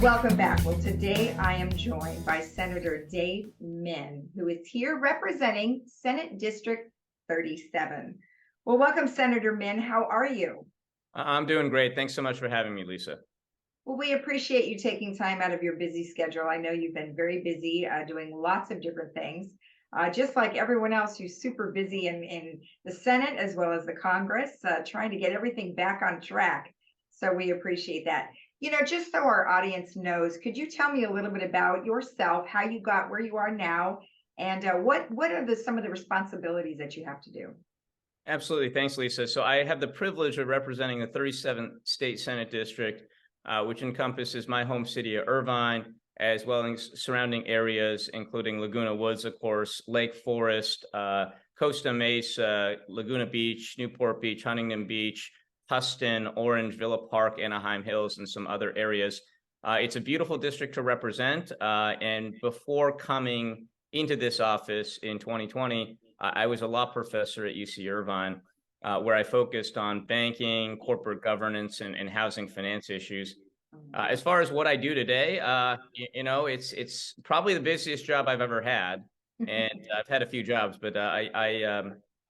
Welcome back. Well, today I am joined by Senator Dave Min, who is here representing Senate District 37. Well, welcome, Senator Min. How are you? I'm doing great. Thanks so much for having me, Lisa. Well, we appreciate you taking time out of your busy schedule. I know you've been very busy doing lots of different things, just like everyone else who's super busy in the Senate as well as the Congress, trying to get everything back on track. So we appreciate that. Just so our audience knows, could you tell me a little bit about yourself, how you got where you are now, and what are some of the responsibilities that you have to do? Absolutely. Thanks, Lisa. So I have the privilege of representing the 37th State Senate District, which encompasses my home city of Irvine, as well as surrounding areas, including Laguna Woods, of course, Lake Forest, Costa Mesa, Laguna Beach, Newport Beach, Huntington Beach, Tustin, Orange, Villa Park, Anaheim Hills, and some other areas. It's a beautiful district to represent. And before coming into this office in 2020, I was a law professor at UC Irvine, where I focused on banking, corporate governance, and housing finance issues. As far as what I do today, it's probably the busiest job I've ever had. And I've had a few jobs, but I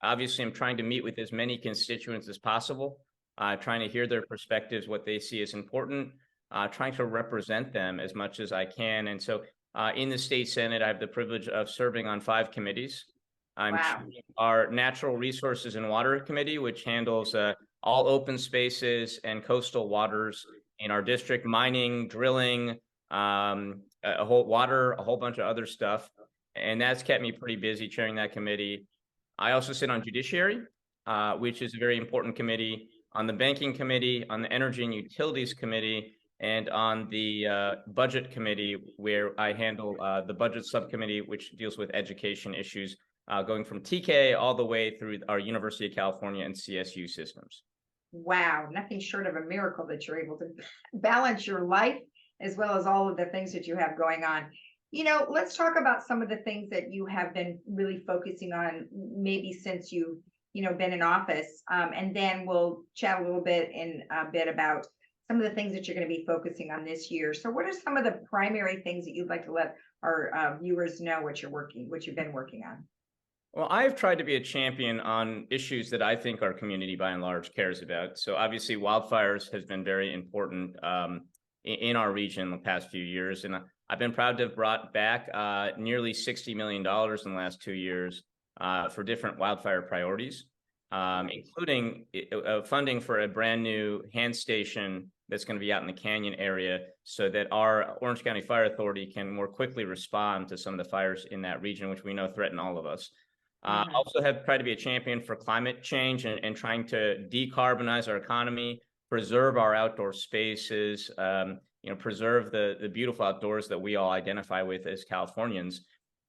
obviously am trying to meet with as many constituents as possible. Trying to hear their perspectives, what they see as important, trying to represent them as much as I can. And so in the state Senate, I have the privilege of serving on 5 committees. I'm chairing our Natural Resources and Water Committee, which handles all open spaces and coastal waters in our district, mining, drilling, a whole bunch of other stuff. And that's kept me pretty busy chairing that committee. I also sit on Judiciary, which is a very important committee, on the Banking Committee, on the Energy and Utilities Committee, and on the Budget Committee, where I handle the Budget Subcommittee, which deals with education issues, going from TK all the way through our University of California and CSU systems. Wow, nothing short of a miracle that you're able to balance your life as well as all of the things that you have going on. Let's talk about some of the things that you have been really focusing on, maybe since you've been in office, and then we'll chat a little bit about some of the things that you're going to be focusing on this year. So what are some of the primary things that you'd like to let our viewers know what you've been working on? Well, I've tried to be a champion on issues that I think our community by and large cares about. So obviously wildfires has been very important in our region the past few years. And I've been proud to have brought back nearly $60 million in the last 2 years for different wildfire priorities, including funding for a brand new hand station that's going to be out in the Canyon area so that our Orange County Fire Authority can more quickly respond to some of the fires in that region, which we know threaten all of us. Also have tried to be a champion for climate change and trying to decarbonize our economy, preserve our outdoor spaces, preserve the beautiful outdoors that we all identify with as Californians.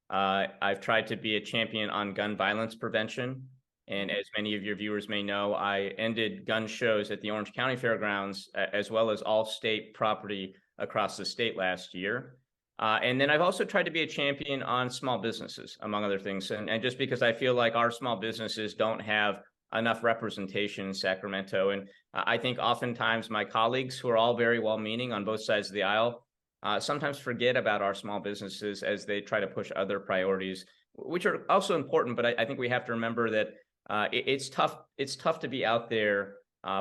I've tried to be a champion on gun violence prevention. And as many of your viewers may know, I ended gun shows at the Orange County Fairgrounds, as well as all state property across the state last year. And then I've also tried to be a champion on small businesses, among other things. And just because I feel like our small businesses don't have enough representation in Sacramento. And I think oftentimes my colleagues, who are all very well-meaning on both sides of the aisle, sometimes forget about our small businesses as they try to push other priorities, which are also important. But I think we have to remember that it's tough. It's tough to be out there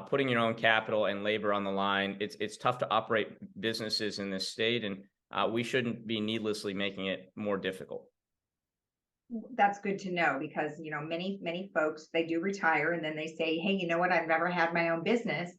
putting your own capital and labor on the line. It's tough to operate businesses in this state, and we shouldn't be needlessly making it more difficult. That's good to know, because many folks, they do retire and then they say, hey, you know what, I've never had my own business.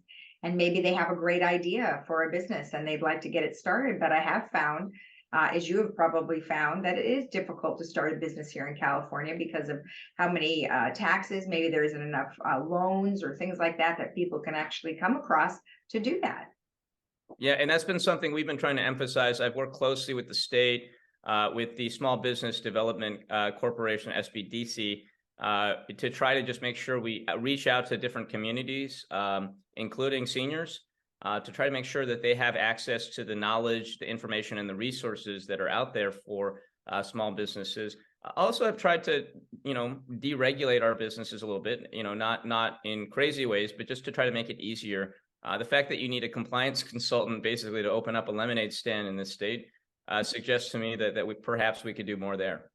And maybe they have a great idea for a business and they'd like to get it started. But I have found, as you have probably found, that it is difficult to start a business here in California because of how many taxes. Maybe there isn't enough loans or things like that people can actually come across to do that. Yeah, and that's been something we've been trying to emphasize. I've worked closely with the state, with the Small Business Development Corporation, SBDC, to try to just make sure we reach out to different communities, including seniors, to try to make sure that they have access to the knowledge, the information, and the resources that are out there for small businesses. Also, I've tried to, deregulate our businesses a little bit, not in crazy ways, but just to try to make it easier The fact that you need a compliance consultant basically to open up a lemonade stand in this state suggests to me that perhaps we could do more there.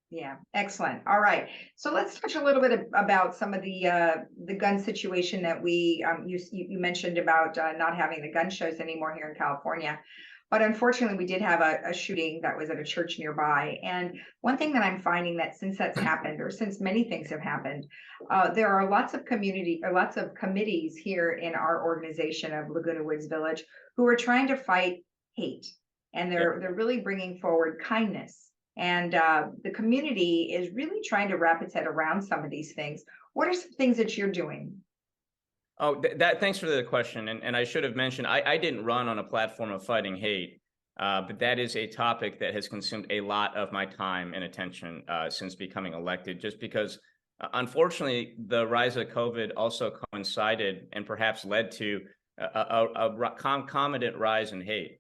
Yeah, excellent. All right. So let's touch a little bit about some of the gun situation that you mentioned about not having the gun shows anymore here in California. But unfortunately, we did have a shooting that was at a church nearby. And one thing that I'm finding that since that's happened, or since many things have happened, there are lots of committees here in our organization of Laguna Woods Village who are trying to fight hate, and they're really bringing forward kindness. And the community is really trying to wrap its head around some of these things. What are some things that you're doing? Oh, thanks for the question. And I should have mentioned, I didn't run on a platform of fighting hate, but that is a topic that has consumed a lot of my time and attention since becoming elected, just because, unfortunately, the rise of COVID also coincided and perhaps led to a concomitant rise in hate.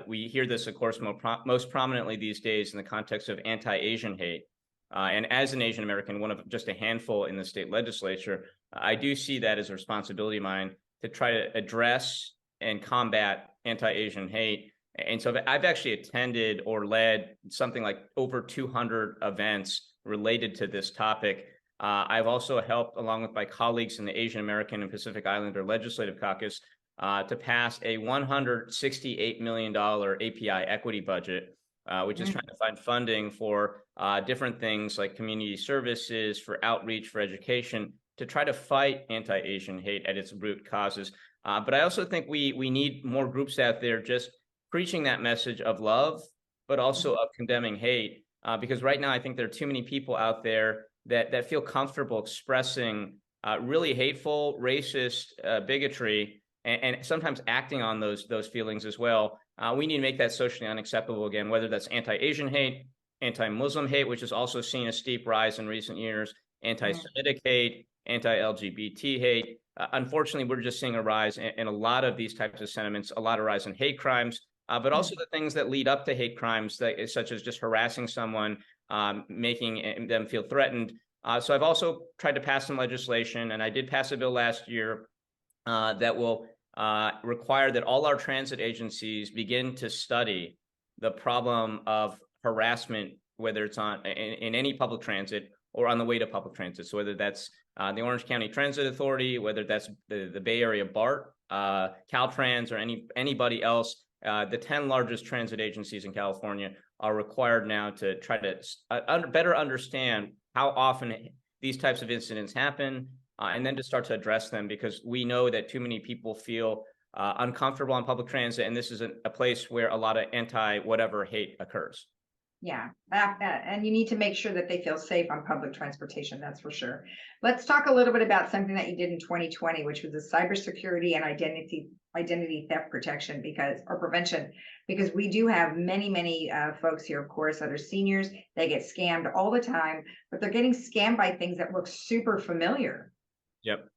We hear this, of course, most prominently these days in the context of anti-Asian hate. And as an Asian American, one of just a handful in the state legislature, I do see that as a responsibility of mine to try to address and combat anti-Asian hate. And so I've actually attended or led something like over 200 events related to this topic. I've also helped, along with my colleagues in the Asian American and Pacific Islander Legislative Caucus, to pass a $168 million API equity budget, which is trying to find funding for different things like community services, for outreach, for education, to try to fight anti-Asian hate at its root causes. But I also think we need more groups out there just preaching that message of love, but also of condemning hate, because right now I think there are too many people out there that feel comfortable expressing really hateful, racist bigotry, and sometimes acting on those feelings as well. We need to make that socially unacceptable again, whether that's anti-Asian hate, anti-Muslim hate, which has also seen a steep rise in recent years, anti-Semitic hate, anti-LGBT hate. Unfortunately, we're just seeing a rise in a lot of these types of sentiments, a lot of rise in hate crimes, but also the things that lead up to hate crimes, such as just harassing someone, making them feel threatened. So I've also tried to pass some legislation, and I did pass a bill last year that will require that all our transit agencies begin to study the problem of harassment, whether it's in any public transit or on the way to public transit. So whether that's the Orange County Transit Authority, whether that's the Bay Area BART, Caltrans, or anybody else, the 10 largest transit agencies in California are required now to try to better understand how often these types of incidents happen, and then to start to address them, because we know that too many people feel uncomfortable on public transit, and this is a place where a lot of anti-whatever hate occurs. Yeah, and you need to make sure that they feel safe on public transportation, that's for sure. Let's talk a little bit about something that you did in 2020, which was the cybersecurity and identity theft protection or prevention, because we do have many folks here, of course, that are seniors. They get scammed all the time, but they're getting scammed by things that look super familiar. Yep.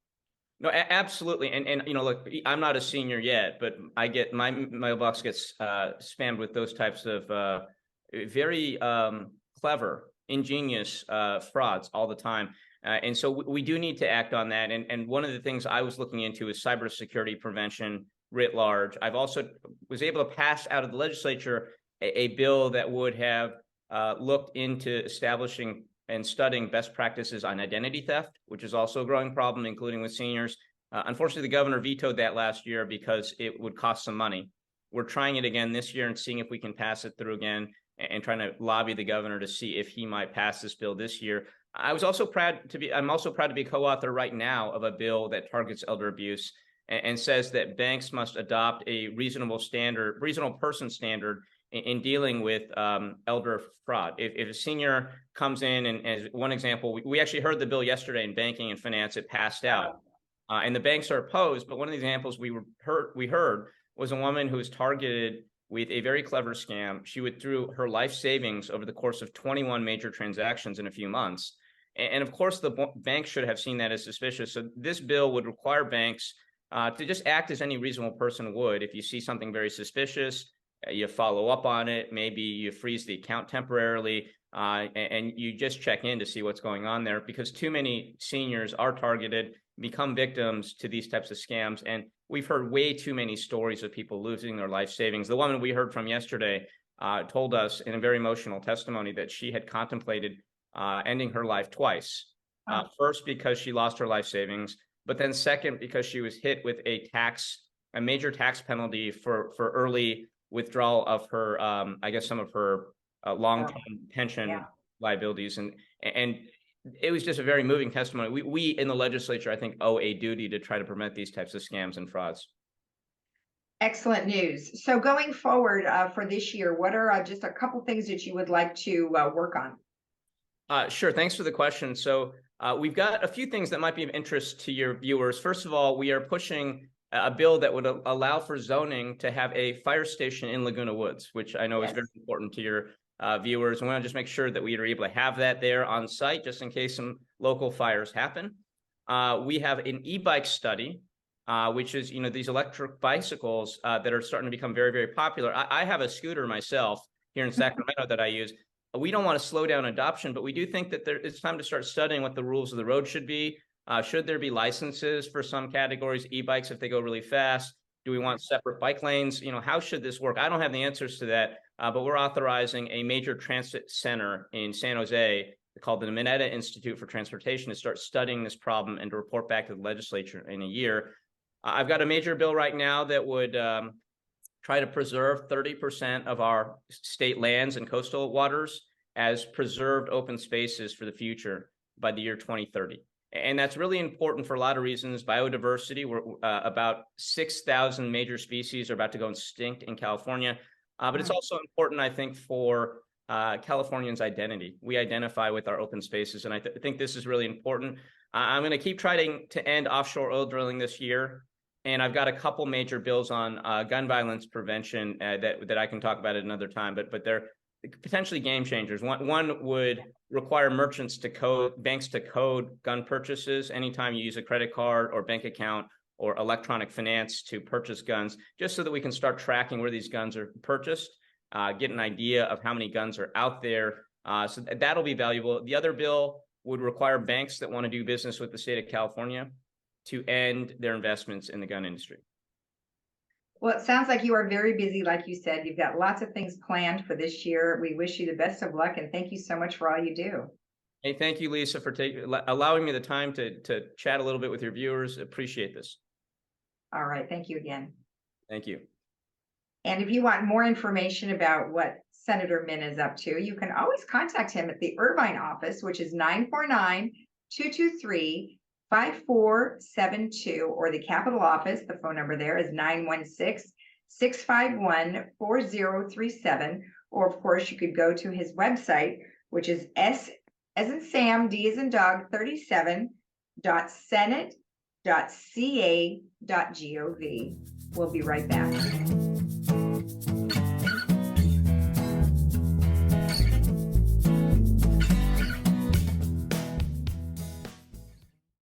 No, absolutely. And look, I'm not a senior yet, but I get my mailbox gets spammed with those types of very clever, ingenious frauds all the time. And so we do need to act on that. And one of the things I was looking into is cybersecurity prevention writ large. I've also was able to pass out of the legislature a bill that would have looked into establishing and studying best practices on identity theft, which is also a growing problem, including with seniors. Unfortunately, the governor vetoed that last year because it would cost some money. We're trying it again this year and seeing if we can pass it through again, and trying to lobby the governor to see if he might pass this bill this year. I'm also proud to be co-author right now of a bill that targets elder abuse and says that banks must adopt a reasonable person standard in dealing with elder fraud. If a senior comes in, and as one example, we actually heard the bill yesterday in banking and finance, it passed out, and the banks are opposed. But one of the examples we heard was a woman who was targeted with a very clever scam. She withdrew her life savings over the course of 21 major transactions in a few months. And of course, the bank should have seen that as suspicious. So this bill would require banks to just act as any reasonable person would. If you see something very suspicious, you follow up on it. Maybe you freeze the account temporarily, and you just check in to see what's going on there, because too many seniors are targeted, become victims to these types of scams. And we've heard way too many stories of people losing their life savings. The woman we heard from yesterday told us in a very emotional testimony that she had contemplated ending her life twice. First, because she lost her life savings, but then second, because she was hit with a major tax penalty for early withdrawal of her, I guess, some of her long-term pension liabilities. And it was just a very moving testimony. We in the legislature, I think, owe a duty to try to prevent these types of scams and frauds. Excellent news. So going forward for this year, what are just a couple things that you would like to work on? Sure. Thanks for the question. So we've got a few things that might be of interest to your viewers. First of all, we are pushing a bill that would allow for zoning to have a fire station in Laguna Woods, which I know is very important to your viewers. We want to just make sure that we are able to have that there on site, just in case some local fires happen. We have an e-bike study, which is, these electric bicycles that are starting to become very, very popular. I have a scooter myself here in Sacramento that I use. We don't want to slow down adoption, but we do think that it's time to start studying what the rules of the road should be. Should there be licenses for some categories, e-bikes, if they go really fast? Do we want separate bike lanes? How should this work? I don't have the answers to that, but we're authorizing a major transit center in San Jose called the Mineta Institute for Transportation to start studying this problem and to report back to the legislature in a year. I've got a major bill right now that would try to preserve 30% of our state lands and coastal waters as preserved open spaces for the future by the year 2030. And that's really important for a lot of reasons. Biodiversity, we're about 6,000 major species are about to go extinct in California. But it's also important, I think, for Californians' identity. We identify with our open spaces, and I think this is really important. I'm going to keep trying to end offshore oil drilling this year. And I've got a couple major bills on gun violence prevention that I can talk about at another time, but they're potentially game changers. One would require banks to code gun purchases anytime you use a credit card or bank account or electronic finance to purchase guns, just so that we can start tracking where these guns are purchased, get an idea of how many guns are out there. So that'll be valuable. The other bill would require banks that want to do business with the state of California to end their investments in the gun industry. Well, it sounds like you are very busy, like you said. You've got lots of things planned for this year. We wish you the best of luck, and thank you so much for all you do. Hey, thank you, Lisa, for allowing me the time to chat a little bit with your viewers. Appreciate this. All right. Thank you again. Thank you. And if you want more information about what Senator Min is up to, you can always contact him at the Irvine office, which is 949-223-5472, or the Capitol office. The phone number there is 916-651-4037. Or, of course, you could go to his website, which is S as in Sam, D as in dog, 37.senate.ca.gov. We'll be right back.